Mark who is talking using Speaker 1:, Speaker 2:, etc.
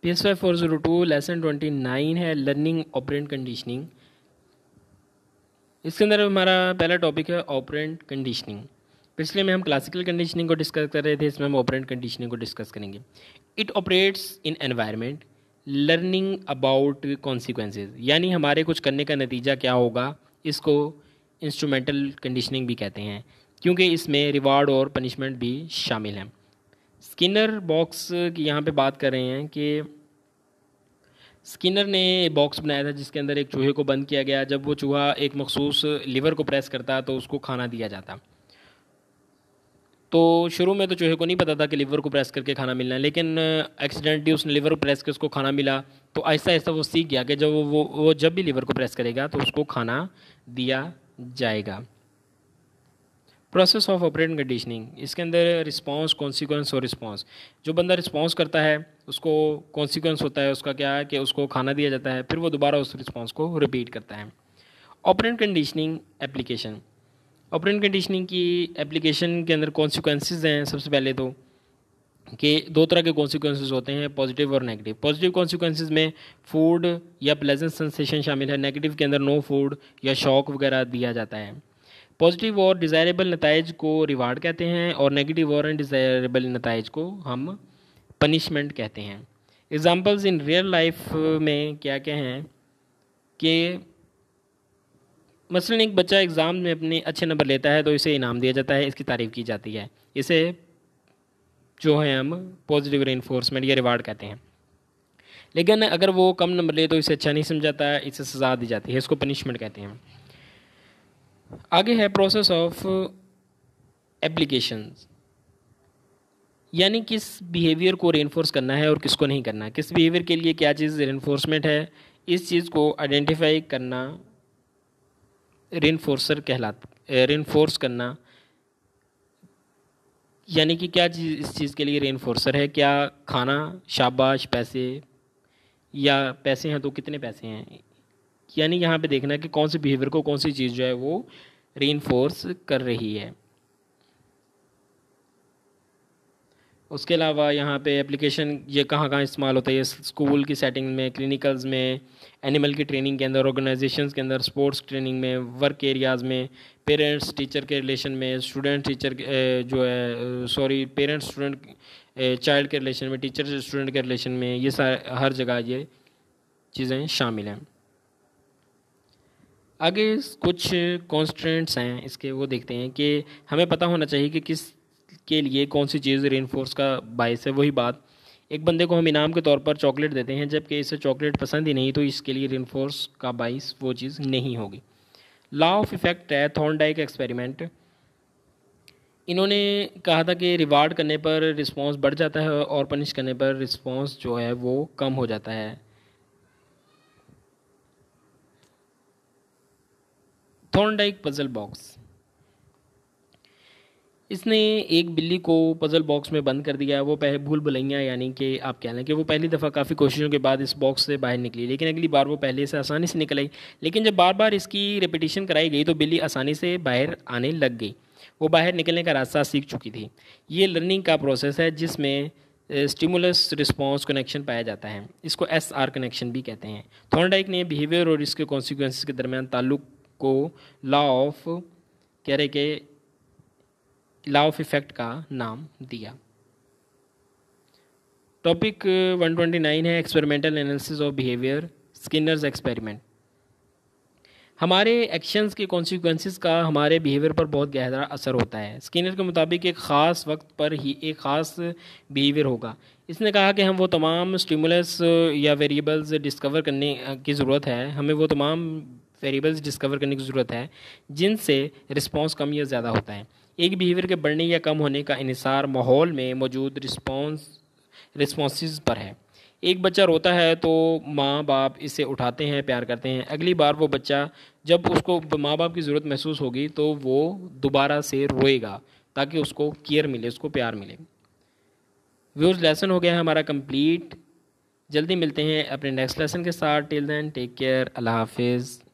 Speaker 1: PS5402 lesson 29 है learning operant conditioning. इसके अंदर हमारा पहला टॉपिक है ऑपरेंट कंडीशनिंग। पिछले में हम क्लासिकल कंडीशनिंग को डिस्कस कर रहे थे, इसमें हम ऑपरेंट कंडीशनिंग को डिस्कस करेंगे। It operates in environment learning about consequences, यानी हमारे कुछ करने का नतीजा क्या होगा, इसको इंस्ट्रूमेंटल कंडीशनिंग भी कहते हैं, क्योंकि इसमें रिवार्ड और पनिशमेंट भी शामिल हैं। स्किनर बॉक्स की यहाँ पे बात कर रहे हैं कि स्किनर ने बॉक्स बनाया था जिसके अंदर एक चूहे को बंद किया गया। जब वो चूहा एक मखसूस लीवर को प्रेस करता तो उसको खाना दिया जाता। तो शुरू में तो चूहे को नहीं पता था कि लीवर को प्रेस करके खाना मिलना है, लेकिन एक्सीडेंटली उसने लीवर को प्रेस करके उसको खाना मिला। तो आहिस्ता आहिस्ता वो सीख गया कि जब वो जब भी लीवर को प्रेस करेगा तो उसको खाना दिया जाएगा। प्रोसेस ऑफ ऑपरेटिंग कंडीशनिंग, इसके अंदर रिस्पांस, कॉन्सिक्वेंस और रिस्पांस। जो बंदा रिस्पांस करता है उसको कॉन्सिक्वेंस होता है उसका क्या है कि उसको खाना दिया जाता है, फिर वो दोबारा उस रिस्पांस को रिपीट करता है। Operant conditioning application, operant conditioning की एप्लीकेशन के अंदर कॉन्सिक्वेंसेस हैं। सबसे पहले तो कि दो तरह के कॉन्सिक्वेंसेस होते हैं, पॉजिटिव और नेगेटिव। पॉजिटिव कॉन्सिक्वेंसेस में फूड या प्लेजेंट सेंसेशन शामिल है, नेगेटिव के अंदर नो फूड या शॉक वगैरह दिया जाता है। पॉजिटिव और डिज़ायरेबल नताइज को रिवार्ड कहते हैं और नेगेटिव और अनडिज़ायरेबल नताइज को हम पनिशमेंट कहते हैं। एग्जांपल्स इन रियल लाइफ में क्या क्या हैं कि मसलन एक बच्चा एग्ज़ाम में अपने अच्छे नंबर लेता है तो इसे इनाम दिया जाता है, इसकी तारीफ़ की जाती है, इसे जो है हम पॉजिटिव रेनफोर्समेंट या रिवार्ड कहते हैं। लेकिन अगर वो कम नंबर ले तो इसे अच्छा नहीं समझाता है, इसे सज़ा दी जाती है, इसको पनिशमेंट कहते हैं। आगे है प्रोसेस ऑफ एप्लीकेशंस, यानी किस बिहेवियर को रेनफोर्स करना है और किसको नहीं करना, किस बिहेवियर के लिए क्या चीज़ रेनफोर्समेंट है, इस चीज़ को आइडेंटिफाई करना रेनफोर्स करना, यानी कि क्या चीज़ इस चीज़ के लिए रेनफोर्सर है, क्या खाना, शाबाश, पैसे, या पैसे हैं तो कितने पैसे हैं, यानी यहाँ पे देखना है कि कौन से बिहेवियर को कौन सी चीज़ जो है वो रेनफोर्स कर रही है। उसके अलावा यहाँ पे एप्लीकेशन ये कहाँ कहाँ इस्तेमाल होता है, ये स्कूल की सेटिंग में, क्लिनिकल्स में, एनिमल की ट्रेनिंग के अंदर, ऑर्गेनाइजेशंस के अंदर, स्पोर्ट्स ट्रेनिंग में, वर्क एरियाज़ में, पेरेंट्स टीचर के रिलेशन में, स्टूडेंट टीचर जो है पेरेंट्स स्टूडेंट चाइल्ड के रिलेशन में, टीचर स्टूडेंट के रिलेशन में, ये हर जगह ये चीज़ें शामिल हैं। आगे कुछ कॉन्स्टेंट्स हैं इसके, वो देखते हैं कि हमें पता होना चाहिए कि किस के लिए कौन सी चीज़ रेनफोर्स का बायस है। वही बात, एक बंदे को हम इनाम के तौर पर चॉकलेट देते हैं जबकि इसे चॉकलेट पसंद ही नहीं, तो इसके लिए रेनफोर्स का बायस वो चीज़ नहीं होगी। लॉ ऑफ इफेक्ट है थॉर्नडाइक एक्सपेरिमेंट। इन्होंने कहा था कि रिवार्ड करने पर रिस्पॉन्स बढ़ जाता है और पनिश करने पर रिस्पॉन्स जो है वो कम हो जाता है। थॉर्नडाइक पजल बॉक्स, इसने एक बिल्ली को पज़ल बॉक्स में बंद कर दिया। वो भूल भुलैया, यानी कि आप कह लें कि वो पहली दफ़ा काफ़ी कोशिशों के बाद इस बॉक्स से बाहर निकली, लेकिन अगली बार वो पहले से आसानी से निकल आई। लेकिन जब बार बार इसकी रिपीटिशन कराई गई तो बिल्ली आसानी से बाहर आने लग गई, वो बाहर निकलने का रास्ता सीख चुकी थी। ये लर्निंग का प्रोसेस है जिसमें स्टिमुलस रिस्पॉन्स कनेक्शन पाया जाता है, इसको SR कनेक्शन भी कहते हैं। थॉर्नडाइक ने बिहेवियर और इसके कॉन्सिक्वेंसेस के दरमियान ताल्लुक को लॉ ऑफ इफेक्ट का नाम दिया। टॉपिक 129 है experimental analysis of behaviour, Skinner's experiment. हमारे एक्शंस के कॉन्सिक्वेंसेस का हमारे बिहेवियर पर बहुत गहरा असर होता है। स्किनर के मुताबिक एक ख़ास वक्त पर ही एक ख़ास बिहेवियर होगा। इसने कहा कि हम वो तमाम स्टिमुलस या वेरिएबल्स डिस्कवर करने की ज़रूरत है, हमें वो तमाम वेरिएबल्स डिस्कवर करने की ज़रूरत है जिनसे रिस्पॉन्स कम या ज़्यादा होता है। एक बिहेवियर के बढ़ने या कम होने का इन्हिसार माहौल में मौजूद रिस्पॉन्सेस पर है। एक बच्चा रोता है तो माँ बाप इसे उठाते हैं, प्यार करते हैं। अगली बार वो बच्चा जब उसको माँ बाप की ज़रूरत महसूस होगी तो वो दोबारा से रोएगा ताकि उसको केयर मिले, उसको प्यार मिले। व्यूअर्स, लेसन हो गया है हमारा कंप्लीट। जल्दी मिलते हैं अपने नेक्स्ट लेसन के साथ। टिल देन टेक केयर, अल्लाह हाफिज़।